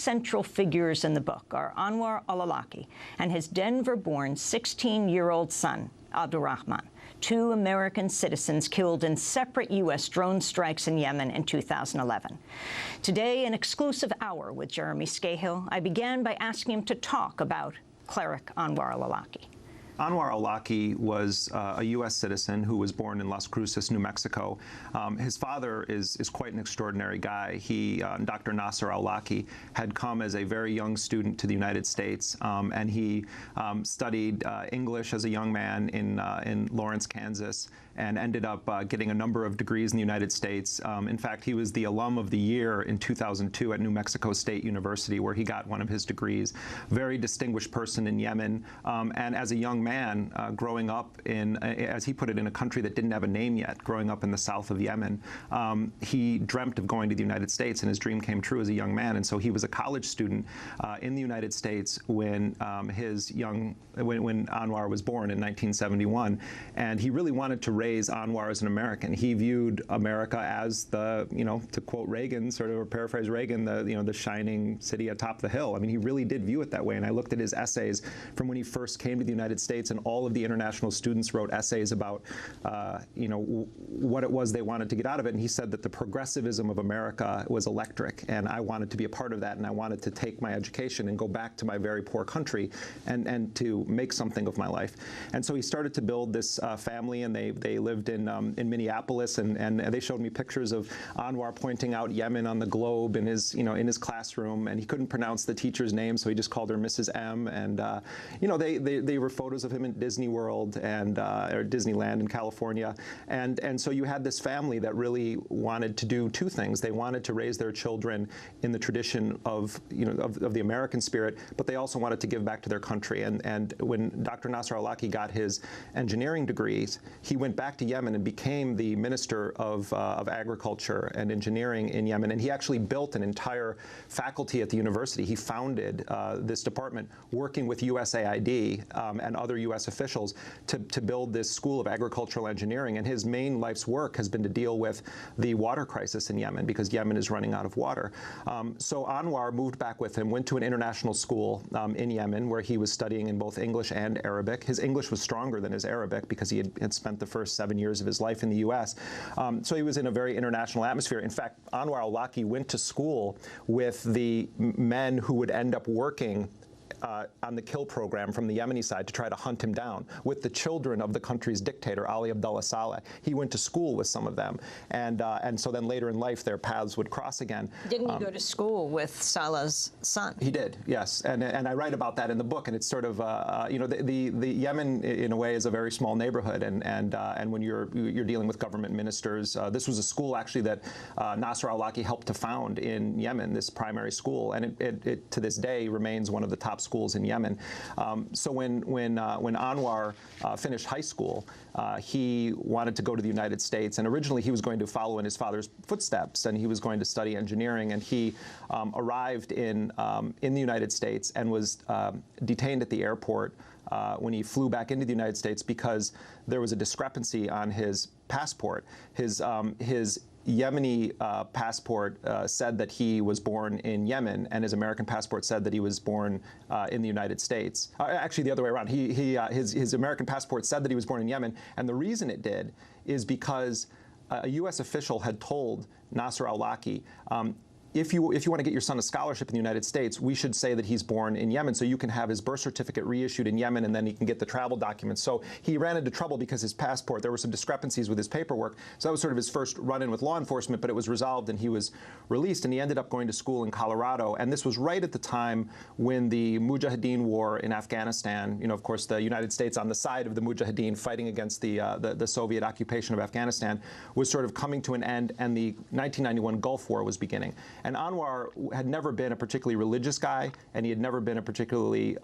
central figures in the book are Anwar al-Awlaki and his Denver-born 16-year-old son, Abdurrahman, two American citizens killed in separate U.S. drone strikes in Yemen in 2011. Today, an exclusive hour with Jeremy Scahill, I began by asking him to talk about cleric Anwar al-Awlaki. Anwar al-Awlaki was a U.S. citizen who was born in Las Cruces, New Mexico. His father is quite an extraordinary guy. He, Dr. Nasser al-Awlaki, had come as a very young student to the United States, and he studied English as a young man in Lawrence, Kansas, and ended up getting a number of degrees in the United States. In fact, he was the alum of the year in 2002 at New Mexico State University, where he got one of his degrees. Very distinguished person in Yemen, and as a young man growing up in, as he put it, in a country that didn't have a name yet, growing up in the south of Yemen, he dreamt of going to the United States, and his dream came true as a young man. And so he was a college student in the United States when when Anwar was born in 1971, and he really wanted to raise Anwar as an American. He viewed America as the, to quote Reagan, sort of, or paraphrase Reagan, the shining city atop the hill. I mean, he really did view it that way. And I looked at his essays from when he first came to the United States, and all of the international students wrote essays about, what it was they wanted to get out of it. And he said that the progressivism of America was electric, and I wanted to be a part of that, and I wanted to take my education and go back to my very poor country and to make something of my life. And so he started to build this family, and they lived in Minneapolis, and they showed me pictures of Anwar pointing out Yemen on the globe in his in his classroom, and he couldn't pronounce the teacher's name, so he just called her Mrs. M. And they were photos of him in Disney World and or Disneyland in California, and so you had this family that really wanted to do two things. They wanted to raise their children in the tradition of the American spirit, but they also wanted to give back to their country. And when Dr. Nasser al-Awlaki got his engineering degrees, he went back to Yemen and became the Minister of Agriculture and Engineering in Yemen. And he actually built an entire faculty at the university. He founded this department, working with USAID and other U.S. officials to build this school of agricultural engineering. And his main life's work has been to deal with the water crisis in Yemen, because Yemen is running out of water. So Anwar moved back with him, went to an international school in Yemen, where he was studying in both English and Arabic. His English was stronger than his Arabic, because he had spent the first 7 years of his life in the U.S. So he was in a very international atmosphere. In fact, Anwar al-Awlaki went to school with the men who would end up working on the kill program from the Yemeni side to try to hunt him down, with the children of the country's dictator, Ali Abdullah Saleh. He went to school with some of them, and so then later in life their paths would cross again. Didn't he go to school with Saleh's son? He did, yes, and I write about that in the book. And it's sort of the Yemen in a way is a very small neighborhood, and when you're dealing with government ministers, this was a school actually that Nasser al-Awlaki helped to found in Yemen, this primary school, and it to this day remains one of the top schools in Yemen. So when Anwar finished high school, he wanted to go to the United States, and originally he was going to follow in his father's footsteps, and he was going to study engineering. And he arrived in the United States and was detained at the airport when he flew back into the United States, because there was a discrepancy on his passport. His Yemeni passport said that he was born in Yemen, and his American passport said that he was born in the United States. Actually, the other way around. His American passport said that he was born in Yemen, and the reason it did is because a U.S. official had told Nasser al-Awlaki, if you want to get your son a scholarship in the United States, we should say that he's born in Yemen, so you can have his birth certificate reissued in Yemen, and then he can get the travel documents. So he ran into trouble because his passport, there were some discrepancies with his paperwork. So that was sort of his first run-in with law enforcement, but it was resolved and he was released, and he ended up going to school in Colorado. And this was right at the time when the Mujahideen war in Afghanistan, of course, the United States on the side of the Mujahideen fighting against the Soviet occupation of Afghanistan, was sort of coming to an end, and the 1991 Gulf War was beginning. And Anwar had never been a particularly religious guy, and he had never been a particularly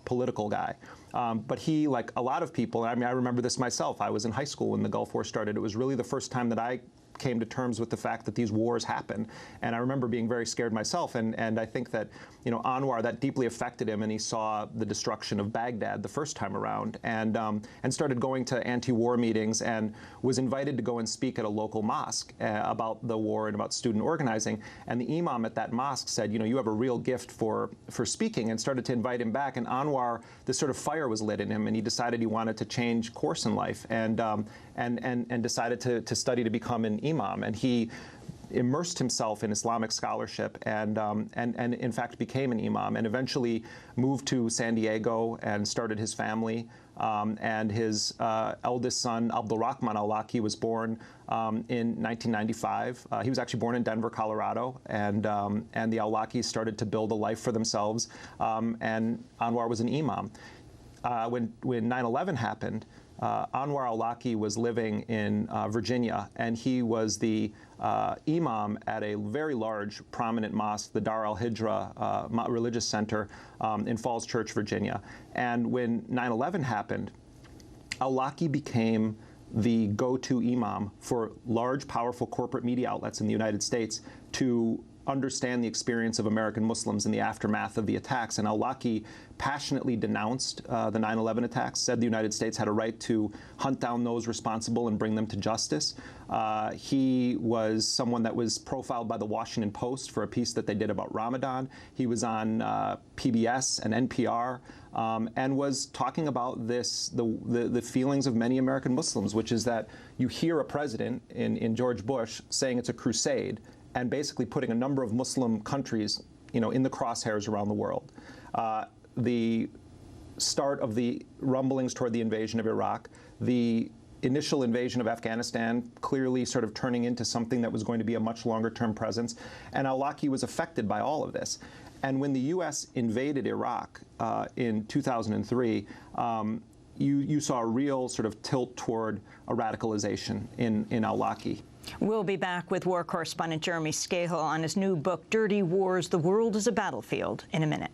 political guy. But he, like a lot of people, I mean, I remember this myself. I was in high school when the Gulf War started. It was really the first time that I came to terms with the fact that these wars happen. And I remember being very scared myself. And I think that, you know, Anwar, that deeply affected him, and he saw the destruction of Baghdad the first time around, and started going to anti-war meetings and was invited to go and speak at a local mosque about the war and about student organizing. And the imam at that mosque said, you know, you have a real gift for speaking, and started to invite him back. And Anwar, this sort of fire was lit in him, and he decided he wanted to change course in life, and decided to study to become an imam. And he immersed himself in Islamic scholarship, and in fact became an imam, and eventually moved to San Diego and started his family. And his eldest son, Abdulrahman al-Awlaki, was born in 1995. He was actually born in Denver, Colorado, and the al-Awlakis started to build a life for themselves, and Anwar was an imam. When 9/11 happened, Anwar al-Awlaki was living in Virginia, and he was the imam at a very large, prominent mosque, the Dar al-Hijra religious center in Falls Church, Virginia. And when 9/11 happened, al-Awlaki became the go-to imam for large, powerful corporate media outlets in the United States to understand the experience of American Muslims in the aftermath of the attacks. And al-Awlaki passionately denounced the 9/11 attacks, said the United States had a right to hunt down those responsible and bring them to justice. He was someone that was profiled by the Washington Post for a piece that they did about Ramadan. He was on PBS and NPR, and was talking about the feelings of many American Muslims, which is that you hear a president in George Bush saying it's a crusade, and basically putting a number of Muslim countries, you know, in the crosshairs around the world. The start of the rumblings toward the invasion of Iraq, the initial invasion of Afghanistan clearly sort of turning into something that was going to be a much longer-term presence, and al-Awlaki was affected by all of this. And when the U.S. invaded Iraq in 2003, you saw a real sort of tilt toward a radicalization in al-Awlaki. We'll be back with war correspondent Jeremy Scahill on his new book, Dirty Wars: The World as a Battlefield, in a minute.